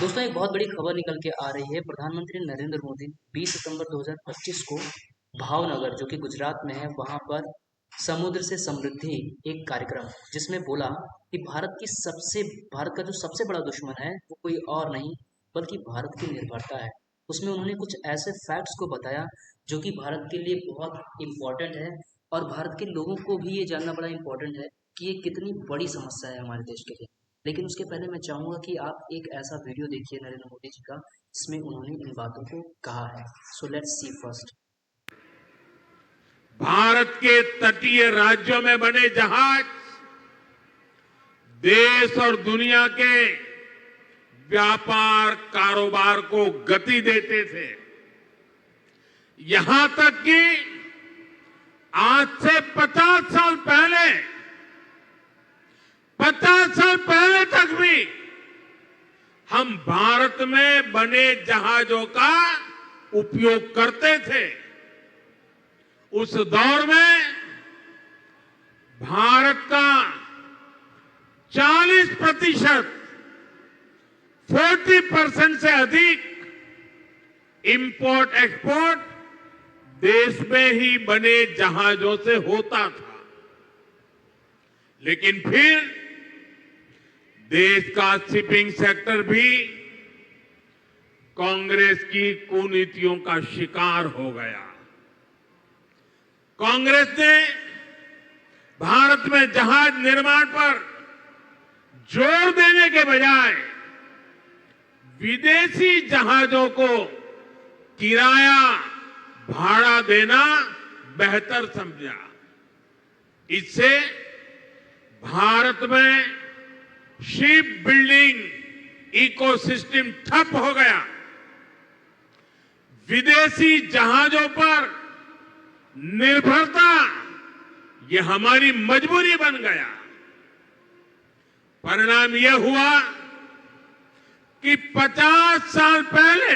दोस्तों एक बहुत बड़ी खबर निकल के आ रही है। प्रधानमंत्री नरेंद्र मोदी 20 सितंबर 2025 को भावनगर जो कि गुजरात में है वहां पर समुद्र से समृद्धि एक कार्यक्रम जिसमें बोला कि भारत का जो सबसे बड़ा दुश्मन है वो कोई और नहीं बल्कि भारत की निर्भरता है। उसमें उन्होंने कुछ ऐसे फैक्ट्स को बताया जो कि भारत के लिए बहुत इम्पोर्टेंट है और भारत के लोगों को भी ये जानना बड़ा इम्पोर्टेंट है कि ये कितनी बड़ी समस्या है हमारे देश के लिए। लेकिन उसके पहले मैं चाहूंगा कि आप एक ऐसा वीडियो देखिए नरेंद्र मोदी जी का जिसमें उन्होंने इन बातों को कहा है। So let's see first. Bharat के तटीय राज्यों में बने जहाज देश और दुनिया के व्यापार कारोबार को गति देते थे। यहां तक कि आज से 50 साल पहले तक भी हम भारत में बने जहाजों का उपयोग करते थे। उस दौर में भारत का 40% से अधिक इंपोर्ट एक्सपोर्ट देश में ही बने जहाजों से होता था। लेकिन फिर देश का शिपिंग सेक्टर भी कांग्रेस की कुनीतियों का शिकार हो गया। कांग्रेस ने भारत में जहाज निर्माण पर जोर देने के बजाय विदेशी जहाजों को किराया भाड़ा देना बेहतर समझा। इससे भारत में शिप बिल्डिंग इकोसिस्टम ठप हो गया। विदेशी जहाजों पर निर्भरता ये हमारी मजबूरी बन गया। परिणाम यह हुआ कि 50 साल पहले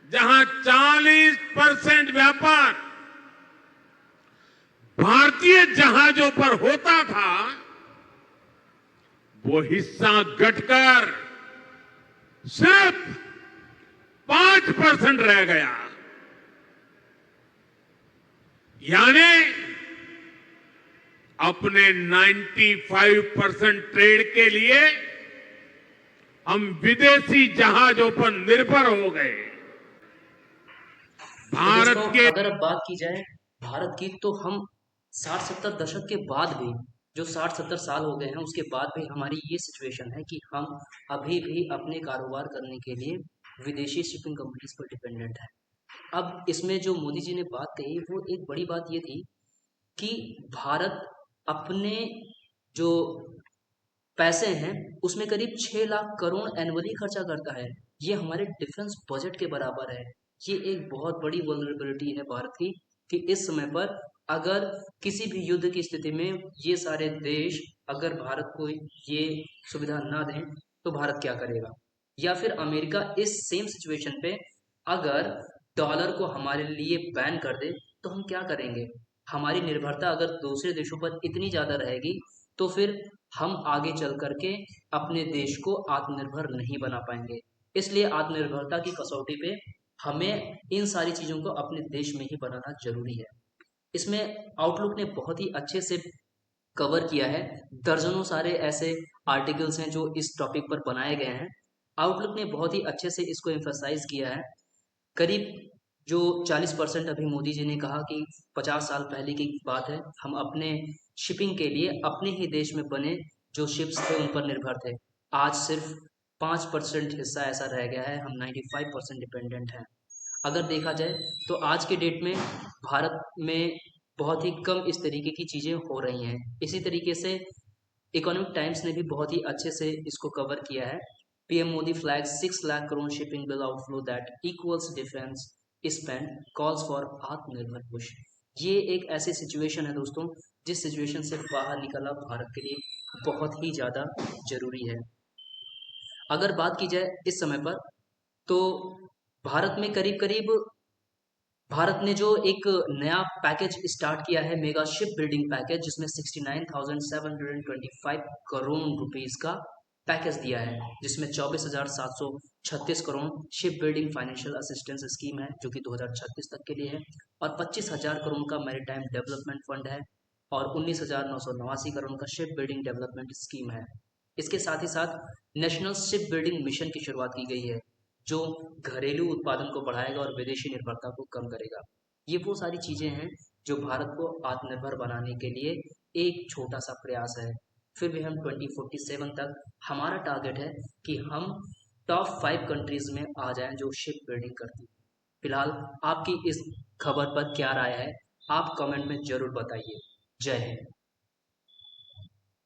जहां 40% व्यापार भारतीय जहाजों पर होता था, वो हिस्सा घटकर सिर्फ 5% रह गया। यानी अपने 95% ट्रेड के लिए हम विदेशी जहाजों पर निर्भर हो गए। भारत के अगर अब बात की जाए भारत की तो हम 60-70 दशक के बाद भी जो 60-70 साल हो गए हैं उसके बाद भी हमारी ये सिचुएशन है कि हम अभी भी अपने कारोबार करने के लिए विदेशी शिपिंग कंपनीज पर डिपेंडेंट है। अब इसमें जो मोदी जी ने बात कही वो एक बड़ी बात ये थी कि भारत अपने जो पैसे हैं उसमें करीब 6 लाख करोड़ एनुअली खर्चा करता है। ये हमारे डिफेंस बजट के बराबर है। ये एक बहुत बड़ी वल्नरेबिलिटी है भारत की कि इस समय पर अगर किसी भी युद्ध की स्थिति में ये सारे देश अगर भारत को ये सुविधा ना दें तो भारत क्या करेगा। या फिर अमेरिका इस सेम सिचुएशन पे अगर डॉलर को हमारे लिए बैन कर दे तो हम क्या करेंगे। हमारी निर्भरता अगर दूसरे देशों पर इतनी ज़्यादा रहेगी तो फिर हम आगे चल करके अपने देश को आत्मनिर्भर नहीं बना पाएंगे। इसलिए आत्मनिर्भरता की कसौटी पे हमें इन सारी चीज़ों को अपने देश में ही बनाना जरूरी है। इसमें आउटलुक ने बहुत ही अच्छे से कवर किया है। दर्जनों सारे ऐसे आर्टिकल्स हैं जो इस टॉपिक पर बनाए गए हैं। आउटलुक ने बहुत ही अच्छे से इसको एम्फसाइज किया है। करीब जो 40% अभी मोदी जी ने कहा कि 50 साल पहले की बात है, हम अपने शिपिंग के लिए अपने ही देश में बने जो शिप्स थे उन पर निर्भर थे। आज सिर्फ 5% हिस्सा ऐसा रह गया है, हम 95% डिपेंडेंट हैं। अगर देखा जाए तो आज के डेट में भारत में बहुत ही कम इस तरीके की चीज़ें हो रही हैं। इसी तरीके से इकोनॉमिक टाइम्स ने भी बहुत ही अच्छे से इसको कवर किया है। PM Modi flags 6 lakh crore shipping bill outflow that equals defence spend calls for आत्मनिर्भर पुश। ये एक ऐसी सिचुएशन है दोस्तों जिस सिचुएशन से बाहर निकलना भारत के लिए बहुत ही ज़्यादा जरूरी है। अगर बात की जाए इस समय पर तो भारत में करीब करीब भारत ने जो एक नया पैकेज स्टार्ट किया है मेगा शिप बिल्डिंग पैकेज जिसमें 69,725 करोड़ रुपीस का पैकेज दिया है, जिसमें 24,736 crore ship building financial assistance scheme है जो कि 2036 तक के लिए है, और 25,000 करोड़ का मैरीटाइम डेवलपमेंट फंड है, और 19,989 करोड़ का शिप बिल्डिंग डेवलपमेंट स्कीम है। इसके साथ ही साथ नेशनल शिप बिल्डिंग मिशन की शुरुआत की गई है, जो घरेलू उत्पादन को बढ़ाएगा और विदेशी निर्भरता को कम करेगा। ये वो सारी चीज़ें हैं जो भारत को आत्मनिर्भर बनाने के लिए एक छोटा सा प्रयास है। फिर भी हम 2047 तक, हमारा टारगेट है कि हम टॉप 5 कंट्रीज में आ जाएं जो शिप बिल्डिंग करती हैं। फिलहाल आपकी इस खबर पर क्या राय है, आप कमेंट में ज़रूर बताइए। जय हिंद।